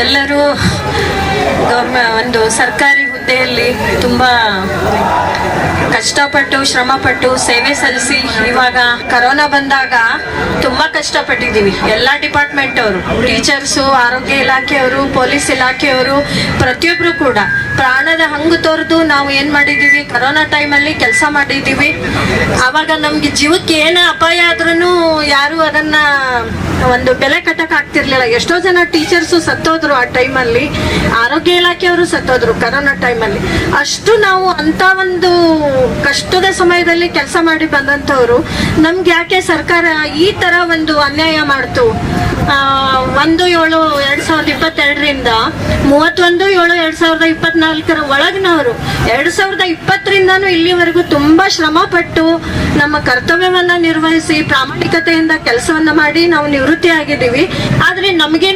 ಎಲ್ಲರೂ ಒಂದು ಸರ್ಕಾರಿ ಹುದ್ದೆಯಲ್ಲಿ ತುಂಬ ಕಷ್ಟಪಟ್ಟು ಶ್ರಮಪಟ್ಟು ಸೇವೆ ಸಲ್ಲಿಸಿ ಇವಾಗ ಕರೋನಾ ಬಂದಾಗ ತುಂಬ ಕಷ್ಟಪಟ್ಟಿದ್ದೀವಿ. ಎಲ್ಲ ಡಿಪಾರ್ಟ್ಮೆಂಟ್ ಅವರು, ಟೀಚರ್ಸು, ಆರೋಗ್ಯ ಇಲಾಖೆಯವರು, ಪೊಲೀಸ್ ಇಲಾಖೆಯವರು, ಪ್ರತಿಯೊಬ್ಬರು ಕೂಡ ಪ್ರಾಣದ ಹಂಗು ತೋರ್ದು ನಾವು ಏನು ಮಾಡಿದ್ದೀವಿ, ಕರೋನಾ ಟೈಮಲ್ಲಿ ಕೆಲಸ ಮಾಡಿದ್ದೀವಿ. ಆವಾಗ ನಮಗೆ ಜೀವಕ್ಕೆ ಏನೇ ಅಪಾಯ ಆದ್ರೂ ಯಾರು ಅದನ್ನು ಒಂದು ಬೆಲೆ ಕಟ್ಟಕ್ಕಾಗ್ತಿರ್ಲಿಲ್ಲ. ಎಷ್ಟೋ ಜನ ಟೀಚರ್ಸು ಸತ್ತೋದ್ರು ಆ ಟೈಮಲ್ಲಿ, ಆರೋಗ್ಯ ಇಲಾಖೆಯವರು ಸತ್ತೋದ್ರು ಕರೋನಾ ಟೈಮಲ್ಲಿ. ಅಷ್ಟು ನಾವು ಅಂತ ಒಂದು ಕಷ್ಟದ ಸಮಯದಲ್ಲಿ ಕೆಲಸ ಮಾಡಿ ಬಂದಂಥವ್ರು ನಮ್ಗೆ ಯಾಕೆ ಸರ್ಕಾರ ಈ ಥರ ಒಂದು ಅನ್ಯಾಯ ಮಾಡ್ತು? 1/7/2022ರಿಂದ 31/7/2024 ಒಳಗಿನವರು 2020ರಿಂದನೂ ಇಲ್ಲಿವರೆಗೂ ತುಂಬಾ ಶ್ರಮ ಪಟ್ಟು ನಮ್ಮ ಕರ್ತವ್ಯವನ್ನ ನಿರ್ವಹಿಸಿ ಪ್ರಾಮಾಣಿಕತೆಯಿಂದ ಕೆಲಸವನ್ನ ಮಾಡಿ ನಾವು ನಿವೃತ್ತಿ ಆಗಿದ್ದೀವಿ. ಆದ್ರೆ ನಮಗೆ